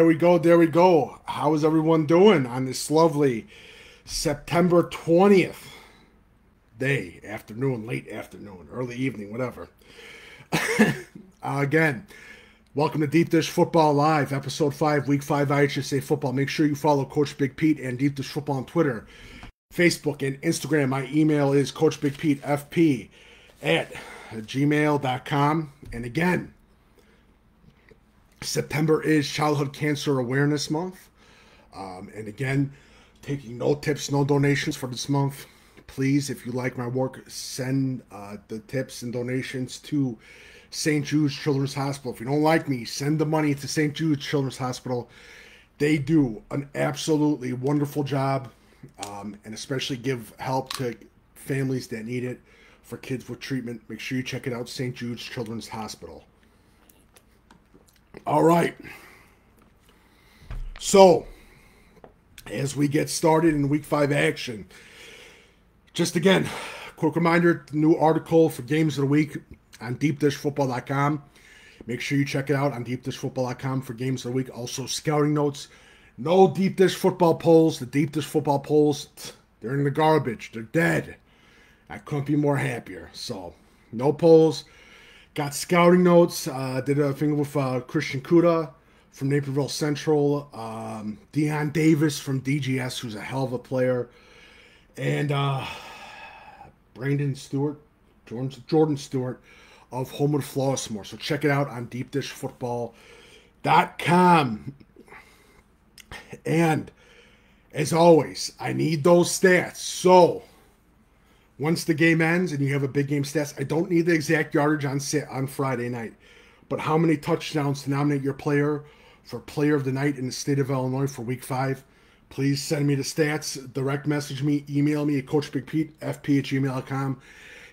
There we go. There we go. How is everyone doing on this lovely September 20th day, afternoon, late afternoon, early evening, whatever. Again, welcome to Deep Dish Football Live, Episode 5, Week 5 IHSA Football. Make sure you follow Coach Big Pete and Deep Dish Football on Twitter, Facebook, and Instagram. My email is coachbigpetefp@gmail.com. And again, September is Childhood Cancer Awareness Month. And again, taking no tips, no donations for this month. Please, if you like my work, send the tips and donations to St. Jude's Children's Hospital. If you don't like me, send the money to St. Jude's Children's Hospital. They do an absolutely wonderful job, and especially give help to families that need it for kids with treatment. Make sure you check it out, St. Jude's Children's Hospital. All right. So, as we get started in Week 5 action, just again, quick reminder, new article for Games of the Week on deepdishfootball.com. Make sure you check it out on deepdishfootball.com for Games of the Week. Also, scouting notes. No Deep Dish Football polls. The Deep Dish Football polls, they're in the garbage. They're dead. I couldn't be more happier. So, no polls. Got scouting notes. Did a thing with Christian Codo from Naperville Central. Deion Davis from DGS, who's a hell of a player. And Jordan Stewart of Homewood Flossmoor. So check it out on deepdishfootball.com. And as always, I need those stats. So once the game ends and you have a big game stats, I don't need the exact yardage on Friday night, but how many touchdowns to nominate your player for Player of the Night in the state of Illinois for Week 5. Please send me the stats, direct message me, email me at coachbigpetefp@gmail.com.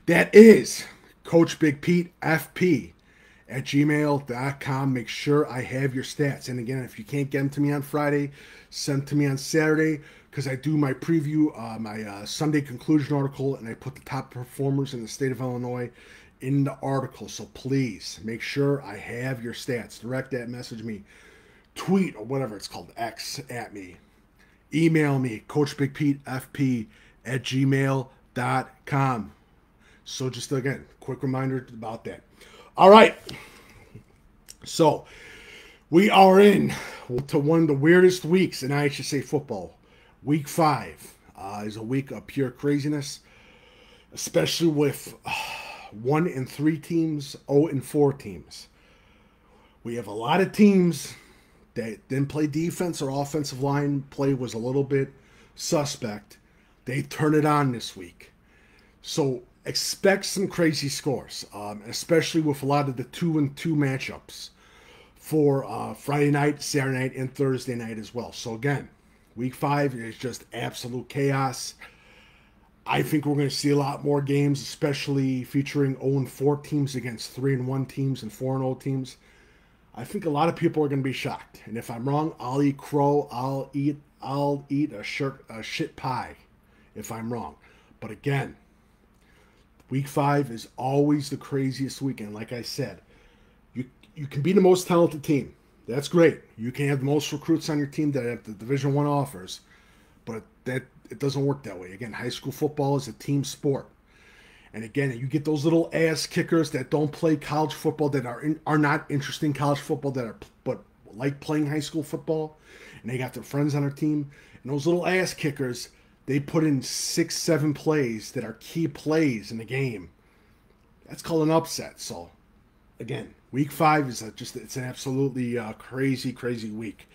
That is coachbigpetefp@gmail.com. Make sure I have your stats. And again, if you can't get them to me on Friday, send them to me on Saturday, because I do my preview, my Sunday conclusion article, and I put the top performers in the state of Illinois in the article. So please make sure I have your stats. Direct that, message me, tweet, or whatever it's called, X at me. Email me, coachbigpetefp@gmail.com. So just again, quick reminder about that. All right. So we are in to one of the weirdest weeks in IHSA football. Week 5 is a week of pure craziness, especially with 1-3 teams, 0-4 teams. We have a lot of teams that didn't play defense or offensive line play was a little bit suspect. They turn it on this week. So expect some crazy scores, especially with a lot of the 2-2 matchups for Friday night, Saturday night, and Thursday night as well. So again, Week 5 is just absolute chaos. I think we're going to see a lot more games, especially featuring 0-4 teams against 3-1 teams and 4-0 teams. I think a lot of people are going to be shocked. And if I'm wrong, I'll eat crow. I'll eat a shit pie if I'm wrong. But again, Week 5 is always the craziest weekend. Like I said, you can be the most talented team. That's great. You can have the most recruits on your team that have the Division I offers, but it doesn't work that way. Again, high school football is a team sport. And again, you get those little ass kickers that don't play college football, that are not interested in college football, but like playing high school football, and they got their friends on their team. And those little ass kickers, they put in 6-7 plays that are key plays in the game. That's called an upset. So again, Week 5 is it's an absolutely crazy, crazy week.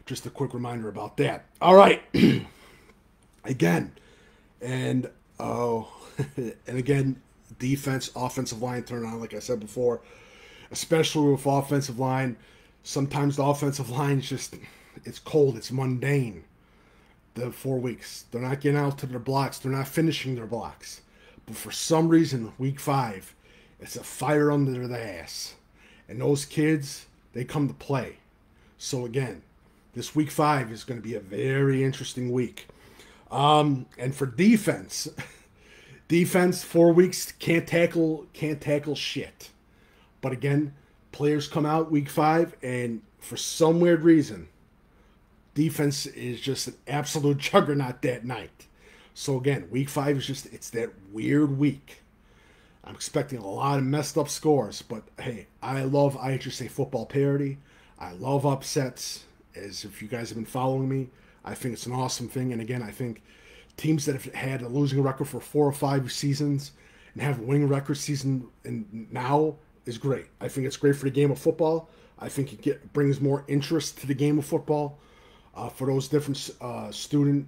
Just a quick reminder about that. All right. Again, and again, defense, offensive line turn on, like I said before, especially with offensive line. Sometimes the offensive line is just, it's cold, it's mundane. The 4 weeks, they're not getting out to their blocks, they're not finishing their blocks. But for some reason, Week 5, it's a fire under the ass. And those kids, they come to play. So again, this Week 5 is going to be a very interesting week. And for defense, 4 weeks can't tackle shit. But again, players come out week 5, and for some weird reason, defense is just an absolute juggernaut that night. So again, week 5 is just, it's that weird week. I'm expecting a lot of messed up scores, but hey, I love IHSA football parity. I love upsets. As if you guys have been following me, I think it's an awesome thing. And again, I think teams that have had a losing record for 4 or 5 seasons and have a winning record season and now is great. I think it's great for the game of football. I think it brings more interest to the game of football for those different student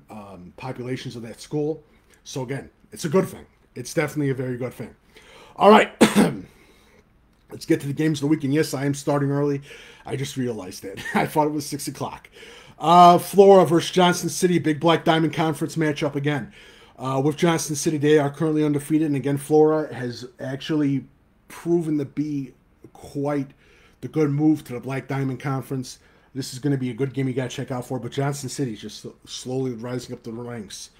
populations of that school. So again, it's a good thing. It's definitely a very good thing. All right, let's get to the games of the week. And yes, I am starting early. I just realized that. I thought it was 6 o'clock. Flora versus Johnson City, Big Black Diamond Conference matchup again. With Johnson City, they are currently undefeated. And again, Flora has actually proven to be quite the good move to the Black Diamond Conference. This is going to be a good game you got to check out for. But Johnson City is just slowly rising up the ranks.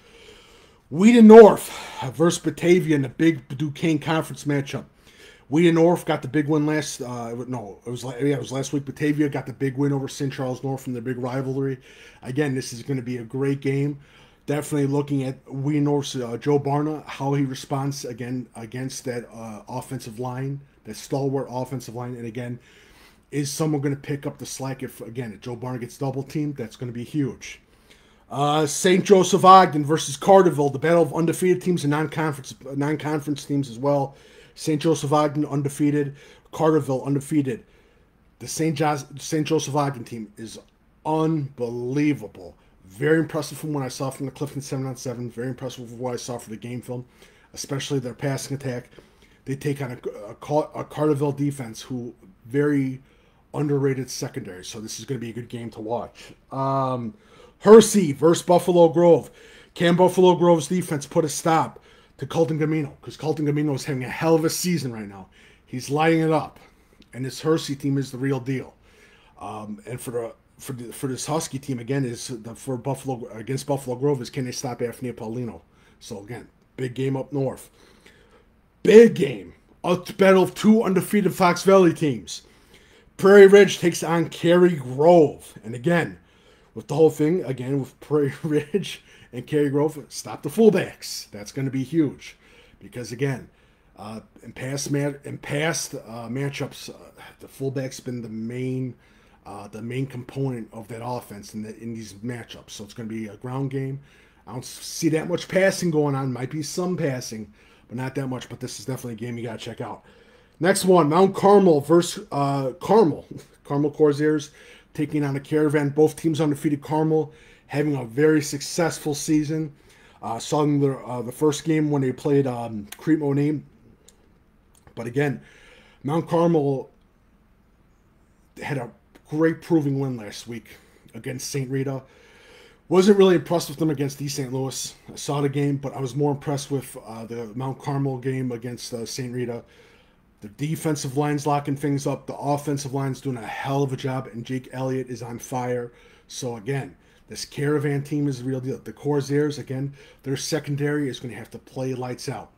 Wheaton North versus Batavia in the big Duquesne Conference matchup. Wheaton North got the big win last. It was last week. Batavia got the big win over St. Charles North from their big rivalry. Again, this is going to be a great game. Definitely looking at Wheaton North's Joe Barna, how he responds again against that offensive line, that stalwart offensive line, and again, is someone going to pick up the slack if Joe Barna gets double teamed? That's going to be huge. St. Joseph Ogden versus Carterville, the battle of undefeated teams and non-conference teams as well. St. Joseph Ogden undefeated, Carterville undefeated. The St. Joseph Ogden team is unbelievable. Very impressive from what I saw from the Clifton 7-on-7. Very impressive with what I saw for the game film, especially their passing attack. They take on a Carterville defense who very underrated secondary. So this is going to be a good game to watch. Hersey versus Buffalo Grove. Can Buffalo Grove's defense put a stop to Colton Gamino? Because Colton Gamino is having a hell of a season right now. He's lighting it up. And this Hersey team is the real deal. And for this Husky team, again, against Buffalo Grove is can they stop Anthony Paulino? So again, big game up north. Big game. A battle of 2 undefeated Fox Valley teams. Prairie Ridge takes on Cary Grove. And again, with the whole thing, again, with Prairie Ridge and Cary Grove, stop the fullbacks. That's going to be huge. Because, again, in past matchups, the fullback's been the main component of that offense in these matchups. So it's going to be a ground game. I don't see that much passing going on. Might be some passing, but not that much. But this is definitely a game you got to check out. Next one, Mount Carmel versus Carmel. Carmel Corsairs taking on a Caravan. Both teams undefeated. Carmel having a very successful season. Saw them the first game when they played Crete Monet. But again, Mount Carmel had a great proving win last week against St. Rita. Wasn't really impressed with them against East St. Louis. I saw the game, but I was more impressed with the Mount Carmel game against St. Rita. The defensive line's locking things up. The offensive line's doing a hell of a job, and Jake Elliott is on fire. So again, this Caravan team is the real deal. The Corsairs, again, their secondary is going to have to play lights out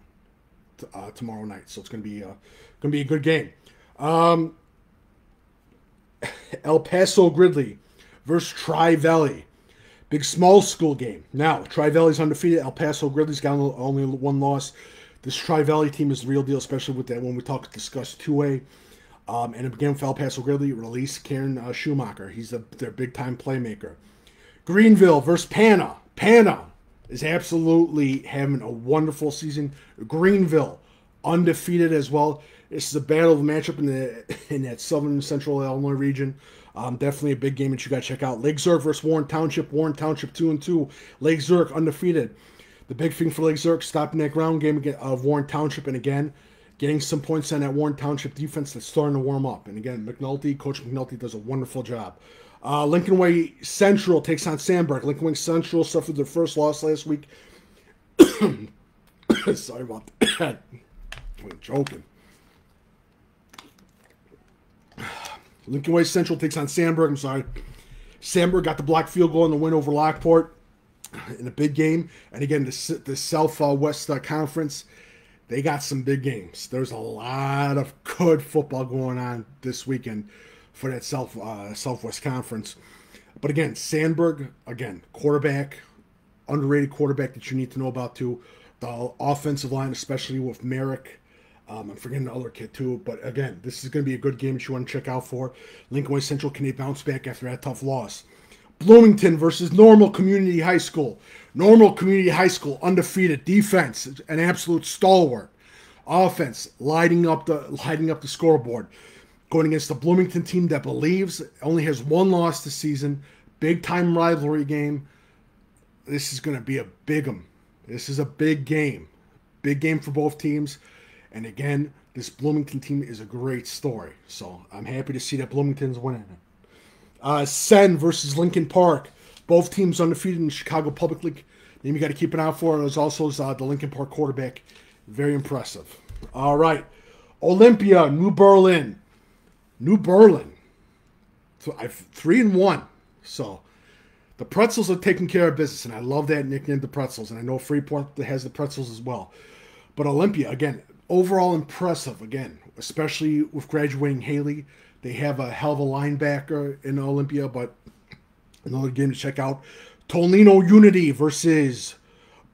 tomorrow night. So it's going to be a good game. El Paso Gridley versus Tri-Valley. Big small school game. Now, Tri-Valley's undefeated. El Paso Gridley's got only one loss. This Tri-Valley team is the real deal, especially with that when we discuss 2A. And again, for El Paso Gridley, release Karen Schumacher. He's their big-time playmaker. Greenville versus Pana. Pana is absolutely having a wonderful season. Greenville, undefeated as well. This is a battle of a matchup in that southern central Illinois region. Definitely a big game that you got to check out. Lake Zurich versus Warren Township. Warren Township 2-2. Lake Zurich undefeated. The big thing for Lake Zurich, stopping that ground game of Warren Township, and again, getting some points on that Warren Township defense that's starting to warm up. And again, Coach McNulty does a wonderful job. Lincoln Way Central takes on Sandburg. Lincoln Way Central suffered their first loss last week. Sorry about that. I'm joking. Lincoln Way Central takes on Sandburg. I'm sorry. Sandburg got the block field goal in the win over Lockport in a big game. And again, the Southwest Conference, they got some big games. There's a lot of good football going on this weekend for that Southwest Conference. But again, Sandberg, again, quarterback, underrated quarterback that you need to know about too. The offensive line, especially with Merrick. I'm forgetting the other kid too. But again, this is going to be a good game that you want to check out for. Lincoln Way Central, can they bounce back after that tough loss? Bloomington versus Normal Community High School. Normal Community High School, undefeated. Defense, an absolute stalwart. Offense, lighting up the scoreboard. Going against the Bloomington team that believes only has one loss this season. Big time rivalry game. This is going to be a big one. This is a big game. Big game for both teams. And again, this Bloomington team is a great story. So I'm happy to see that Bloomington's winning. Sen versus Lincoln Park. Both teams undefeated in the Chicago Public League. Name you got to keep an eye out for is also the Lincoln Park quarterback. Very impressive. All right. Olympia, New Berlin. So I've 3-1. So the Pretzels are taking care of business, and I love that nickname, the Pretzels. And I know Freeport has the Pretzels as well. But Olympia, again, overall impressive. Again, especially with graduating Haley. They have a hell of a linebacker in Olympia, but another game to check out. Tolino Unity versus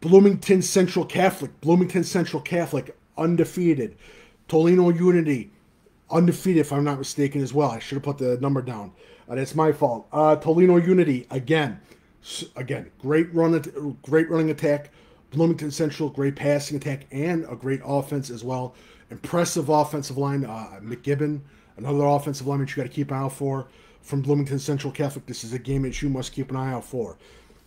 Bloomington Central Catholic. Bloomington Central Catholic, undefeated. Tolino Unity, undefeated, if I'm not mistaken, as well. I should have put the number down. That's my fault. Tolino Unity, again, great running attack. Bloomington Central, great passing attack, and a great offense as well. Impressive offensive line. McGibbon, another offensive lineman you got to keep an eye out for from Bloomington Central Catholic. This is a game that you must keep an eye out for.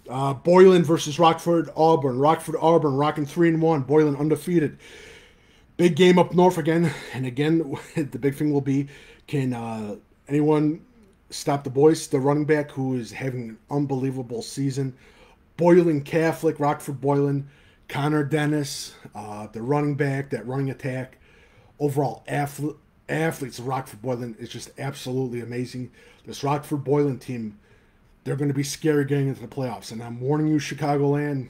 Boylan versus Rockford Auburn. Rockford Auburn rocking 3-1. Boylan undefeated. Big game up north again. And again, the big thing will be, can anyone stop the boys? The running back who is having an unbelievable season. Boylan Catholic, Rockford Boylan, Connor Dennis, the running back, that running attack. Overall athletes of Rockford Boylan is just absolutely amazing. This Rockford Boylan team, they're going to be scary getting into the playoffs. And I'm warning you, Chicagoland,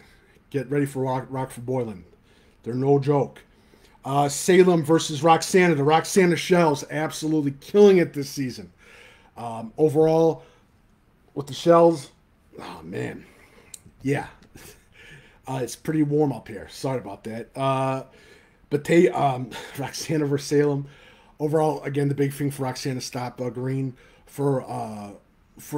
get ready for Rockford Boylan. They're no joke. Salem versus Roxana. The Roxana Shells absolutely killing it this season. Overall, with the Shells, oh man, yeah. It's pretty warm up here. Sorry about that. Roxana versus Salem. Overall, again, the big thing for Roxana, stop Green. For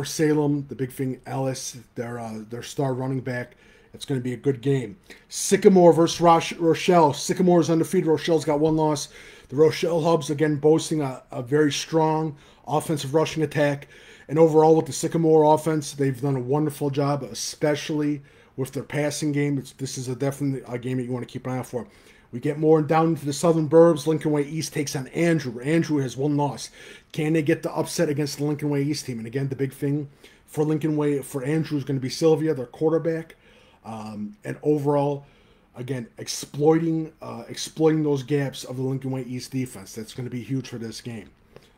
Salem, the big thing, Ellis, their star running back. It's going to be a good game. Sycamore versus Rochelle. Sycamore is undefeated. Rochelle's got one loss. The Rochelle Hubs, again, boasting a very strong offensive rushing attack. And overall, with the Sycamore offense, they've done a wonderful job, especially with their passing game. This is definitely a game that you want to keep an eye out for. We get more down into the Southern Burbs. Lincoln Way East takes on Andrew. Andrew has one loss. Can they get the upset against the Lincoln Way East team? And again, the big thing for Lincoln Way, for Andrew, is going to be Sylvia, their quarterback. And overall, again, exploiting those gaps of the Lincoln Way East defense. That's going to be huge for this game.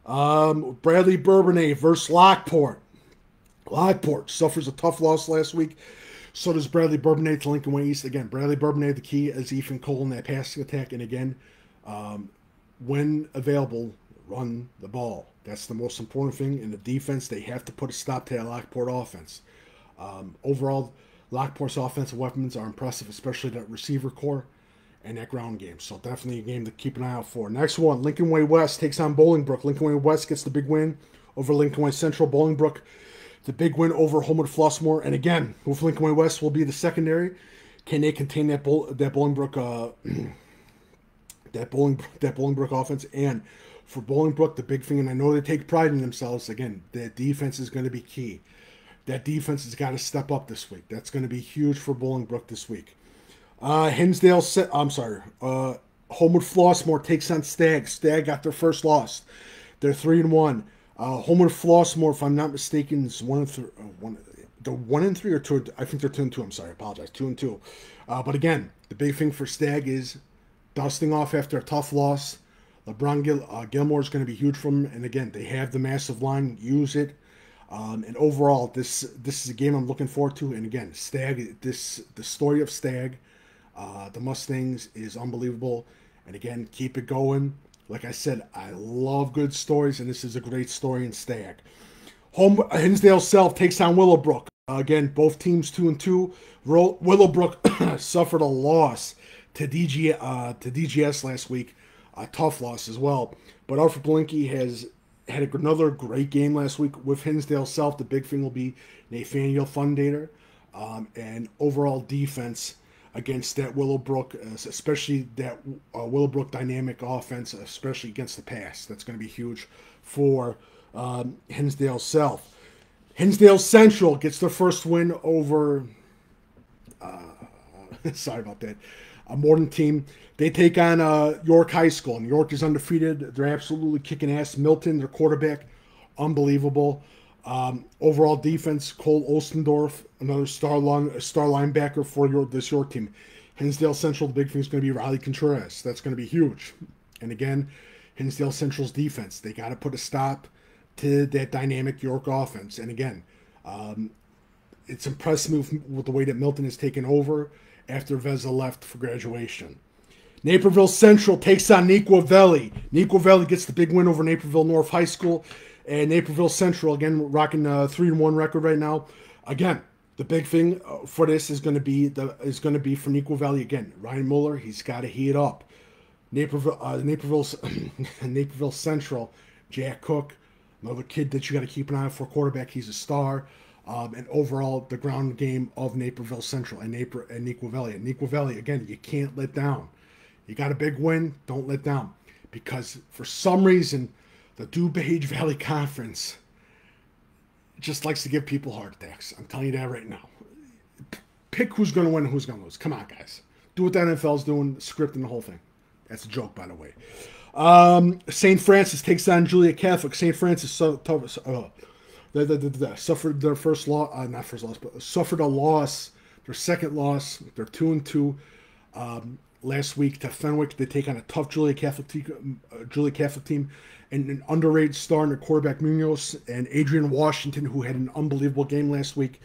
Bradley Bourbonnais versus Lockport. Lockport suffers a tough loss last week. So does Bradley Bourbonnais to Lincoln Way East. Again, Bradley Bourbonnais, the key is Ethan Cole in that passing attack. And again, when available, run the ball. That's the most important thing. In the defense, they have to put a stop to that Lockport offense. Overall, Lockport's offensive weapons are impressive, especially that receiver core and that ground game. So definitely a game to keep an eye out for. Next one, Lincoln Way West takes on Bolingbrook. Lincoln Way West gets the big win over Lincoln Way Central. Bolingbrook, the big win over Homewood Flossmoor. And again, with Lincoln Way West will be the secondary. Can they contain that Bolingbrook that Bolingbrook offense? And for Bolingbrook, the big thing, and I know they take pride in themselves, again, that defense is going to be key. That defense has got to step up this week. That's going to be huge for Bolingbrook this week. Homewood Flossmoor takes on Stagg. Stagg got their first loss. They're 3-1. Homewood Flossmoor, if I'm not mistaken, is 1-3. They're 1-3 or 2. I think they're 2-2. I'm sorry, I apologize. 2-2. But again, the big thing for Stagg is dusting off after a tough loss. LeBron Gilmore is going to be huge for them. And again, they have the massive line. Use it. And overall, this is a game I'm looking forward to. And again, Stagg, the story of Stagg, the Mustangs, is unbelievable. And again, keep it going. Like I said, I love good stories, and this is a great story in Stag. Hinsdale South takes on Willowbrook. Again, both teams 2-2. Willowbrook suffered a loss to DGS last week, a tough loss as well. But Alfred Blinky has had another great game last week with Hinsdale South. The big thing will be Nathaniel Fundator and overall defense against that Willowbrook, especially that Willowbrook dynamic offense, especially against the pass. That's going to be huge for Hinsdale South. Hinsdale Central gets their first win over, sorry about that, a Morton team. They take on York High School, and York is undefeated. They're absolutely kicking ass. Milton, their quarterback, unbelievable. Overall defense, Cole Ostendorf, another star linebacker for this York team. Hinsdale Central, the big thing is going to be Riley Contreras. That's going to be huge. And again, Hinsdale Central's defense, they got to put a stop to that dynamic York offense. And again, it's impressive with the way that Milton has taken over after Veza left for graduation. Naperville Central takes on Neuqua Valley. Neuqua Valley gets the big win over Naperville North High School. And Naperville Central, again, rocking a 3-1 record right now. Again, the big thing for this is going to be for Neuqua Valley. Again, Ryan Mueller, he's got to heat up. Naperville Central, Jack Cook, another kid that you got to keep an eye on for quarterback. He's a star. And overall, the ground game of Naperville Central and Neuqua Valley. And Neuqua Valley, again, you can't let down. You got a big win, don't let down. Because for some reason, the DuPage Valley Conference just likes to give people heart attacks. I'm telling you that right now. Pick who's going to win and who's going to lose. Come on, guys. Do what the NFL's doing, scripting the whole thing. That's a joke, by the way. St. Francis takes on Julia Catholic. St. Francis suffered their first loss, suffered a loss, their second loss. They're 2-2. Last week to Fenwick, they take on a tough Julia Catholic team, and an underrated star in their quarterback Munoz and Adrian Washington, who had an unbelievable game last week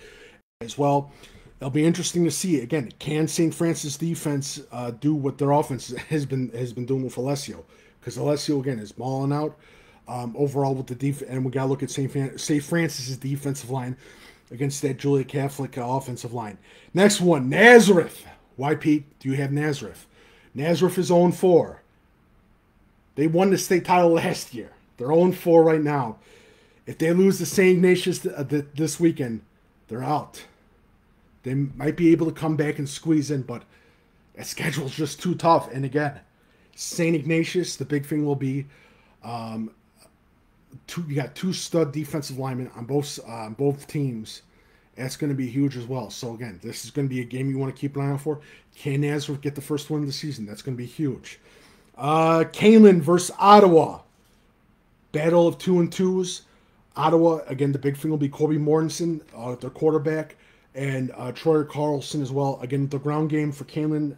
as well. It'll be interesting to see again. Can St. Francis defense do what their offense has been doing with Alessio? Because Alessio again is balling out overall with the defense, and we got to look at St. Francis's defensive line against that Julia Catholic offensive line. Next one, Nazareth. Why, Pete, do you have Nazareth? Nazareth is 0-4. They won the state title last year. They're 0-4 right now. If they lose to St. Ignatius this weekend, they're out. They might be able to come back and squeeze in, but that schedule's just too tough. And again, St. Ignatius, the big thing will be you got two stud defensive linemen on both teams. That's going to be huge as well. So again, this is going to be a game you want to keep an eye out for. Can Nazareth get the first win of the season? That's going to be huge. Kaneland versus Ottawa. Battle of 2-2s. Ottawa, again, the big thing will be Kobe Mortensen, their quarterback, and Troy Carlson as well. Again, the ground game for Kaneland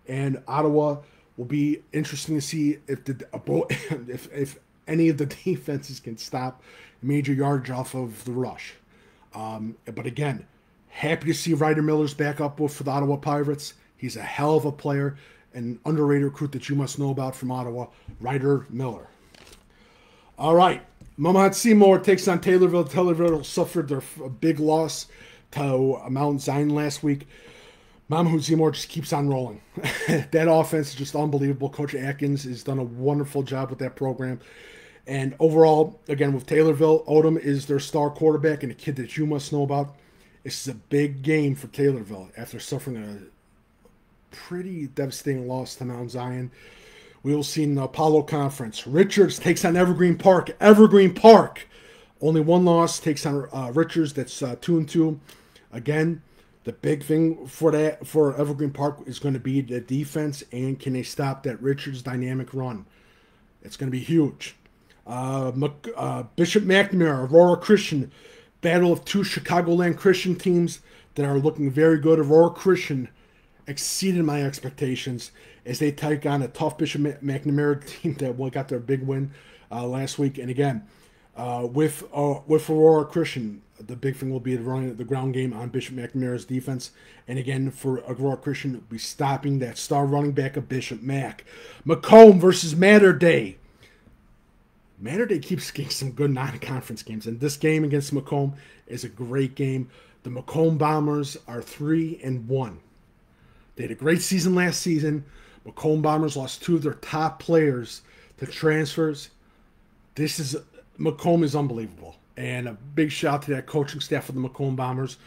and Ottawa will be interesting to see if any of the defenses can stop major yardage off of the rush. But again, happy to see Ryder Miller's back up for the Ottawa Pirates. He's a hell of a player, an underrated recruit that you must know about from Ottawa, Ryder Miller. All right, Mount Seymour takes on Taylorville. Taylorville suffered their big loss to Mount Zion last week. Mount Seymour just keeps on rolling. That offense is just unbelievable. Coach Atkins has done a wonderful job with that program. And overall, again, with Taylorville, Odom is their star quarterback and a kid that you must know about. This is a big game for Taylorville after suffering a pretty devastating loss to Mount Zion. We will see in the Apollo Conference. Richards takes on Evergreen Park. Evergreen Park, only one loss, takes on Richards. That's 2-2. Again, the big thing for Evergreen Park is going to be the defense, and can they stop that Richards dynamic run? It's going to be huge. Bishop McNamara, Aurora Christian, battle of two Chicagoland Christian teams that are looking very good. Aurora Christian exceeded my expectations as they take on a tough Bishop McNamara team that got their big win last week. And again, with Aurora Christian, the big thing will be running the ground game on Bishop McNamara's defense. And again, for Aurora Christian, we'll be stopping that star running back of Bishop Mac. Macomb versus Mater Day. Mater Day keeps getting some good non-conference games, and this game against Macomb is a great game. The Macomb Bombers are 3-1. They had a great season last season. Macomb Bombers lost 2 of their top players to transfers. Macomb is unbelievable. And a big shout out to that coaching staff of the Macomb Bombers.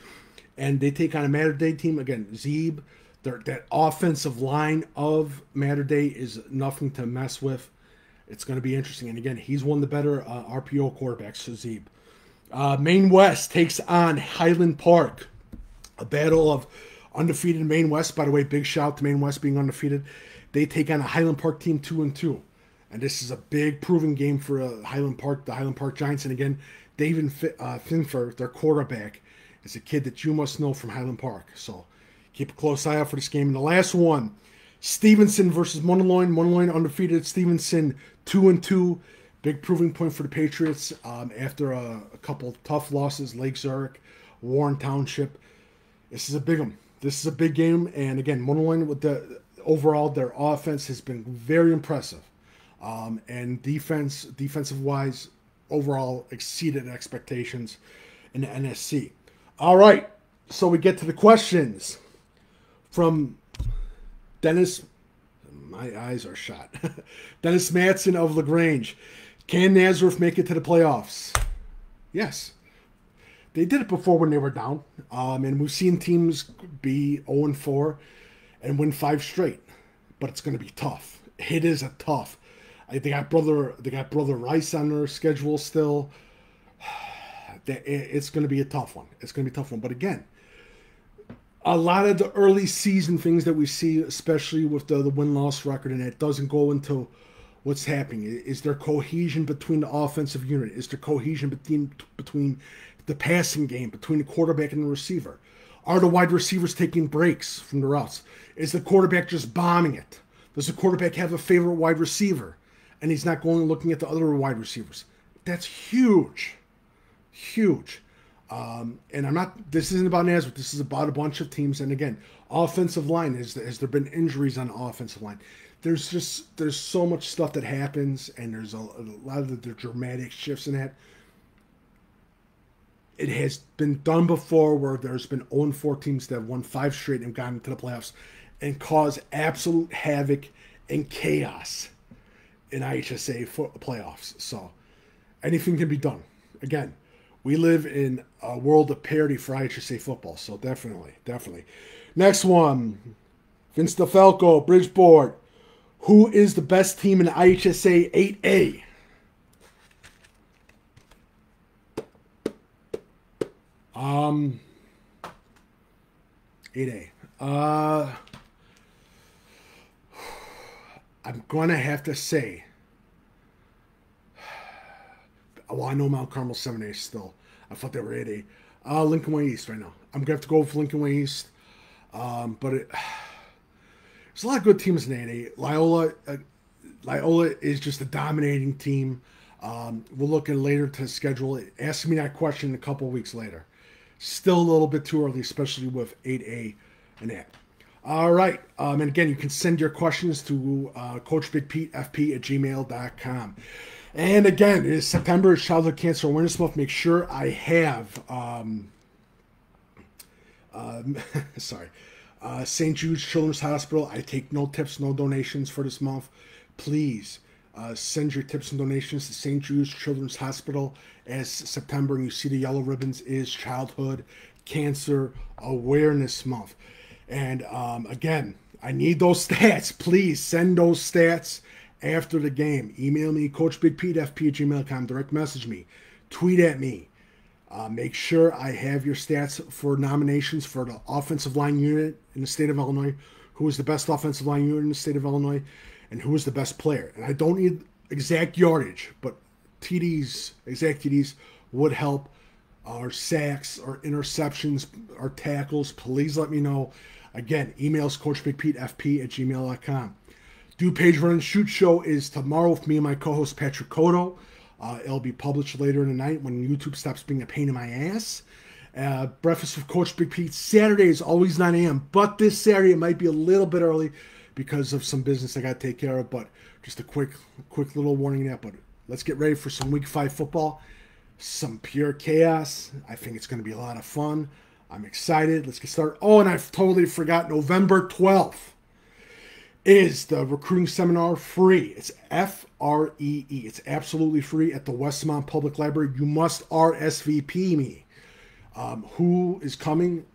And they take on a Mater Day team. Again, Zeeb, that offensive line of Mater Day is nothing to mess with. It's going to be interesting. And again, he's one of the better RPO quarterbacks, so Zeeb. Maine West takes on Highland Park. A battle of undefeated Maine West. By the way, big shout out to Maine West being undefeated. They take on a Highland Park team 2-2. And this is a big proving game for the Highland Park Giants. And again, David Finfer, their quarterback, is a kid that you must know from Highland Park. So keep a close eye out for this game. And the last one, Stevenson versus Montaloin. Montaloin undefeated. Stevenson 2-2. Big proving point for the Patriots after a couple tough losses. Lake Zurich, Warren Township. This is a big one. This is a big game. And again, Montaloin, with overall, their offense has been very impressive. And defensive-wise, overall exceeded expectations in the NSC. All right, so we get to the questions from Dennis. My eyes are shot. Dennis Matson of LaGrange. Can Nazareth make it to the playoffs? Yes. They did it before when they were down. And we've seen teams be 0-4 and win 5 straight. But it's going to be tough. It is a tough. They got brother Rice on their schedule still. It's going to be a tough one. It's going to be a tough one. But again, a lot of the early season things that we see, especially with the win-loss record, and it doesn't go into what's happening. Is there cohesion between the offensive unit? Is there cohesion between the passing game, between the quarterback and the receiver? Are the wide receivers taking breaks from the routes? Is the quarterback just bombing it? Does the quarterback have a favorite wide receiver and he's not going and looking at the other wide receivers? That's huge. Huge. And this isn't about Nazareth. This is about a bunch of teams. And again, offensive line, has there been injuries on the offensive line? There's so much stuff that happens, and there's a lot of the dramatic shifts in that. It has been done before where there's been 0-4 teams that have won 5 straight and gotten into the playoffs and caused absolute havoc and chaos in IHSA playoffs. So anything can be done. Again, we live in a world of parity for IHSA football, so definitely. Next one, Vince DeFalco, Bridgeport. Who is the best team in IHSA 8A? Um, 8A. I'm going to have to say, well, I know Mount Carmel 7A still. I thought they were 8A. Lincoln Way East right now. I'm going to have to go with Lincoln Way East. But there's a lot of good teams in 8A. Loyola is just a dominating team. We'll look at later to schedule. Ask me that question a couple weeks later. Still a little bit too early, especially with 8A and that. All right. And again, you can send your questions to coachbigpetefp@gmail.com. And again, it is September, is Childhood Cancer Awareness Month. Make sure I have St. Jude's Children's Hospital. I take no tips, no donations for this month. Please send your tips and donations to St. Jude's Children's Hospital, as September, and you see the yellow ribbons, is Childhood Cancer Awareness Month. And again, I need those stats. Please send those stats after the game. Email me, coachbigpetefp@gmail.com. Direct message me. Tweet at me. Make sure I have your stats for nominations for the offensive line unit in the state of Illinois. Who is the best offensive line unit in the state of Illinois? And who is the best player? And I don't need exact yardage, but TDs, exact TDs would help. Our sacks, our interceptions, our tackles, please let me know. Again, emails coachbigpetefp@gmail.com. DuPage Run and Shoot Show is tomorrow with me and my co-host Patrick Codo. It'll be published later in the night when YouTube stops being a pain in my ass. Breakfast with Coach Big Pete, Saturday is always 9 a.m., but this Saturday it might be a little bit early because of some business I got to take care of, but just a quick little warning there. But let's get ready for some Week 5 football, some pure chaos. I think it's going to be a lot of fun. I'm excited. Let's get started. Oh, and I've totally forgot, November 12th is the recruiting seminar free. It's FREE. It's absolutely free at the Westmont Public Library. You must RSVP me. Who is coming?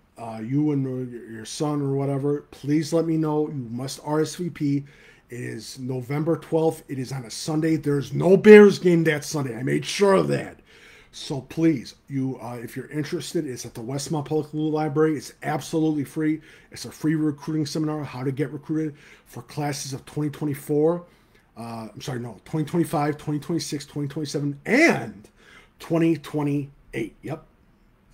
You and your son or whatever. Please let me know. You must RSVP. It is November 12th. It is on a Sunday. There's no Bears game that Sunday. I made sure of that. So please, if you're interested, it's at the Westmont Public Library. It's absolutely free. It's a free recruiting seminar, how to get recruited for classes of 2024. 2025, 2026, 2027, and 2028. Yep.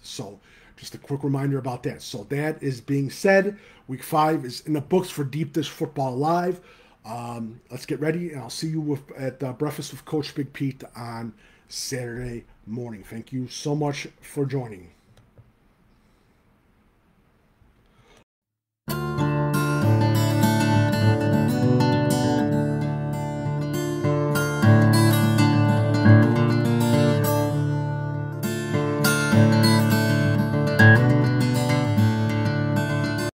So just a quick reminder about that. So that is being said. Week 5 is in the books for Deep Dish Football Live. Let's get ready, and I'll see you at Breakfast with Coach Big Pete on Saturday morning. Thank you so much for joining.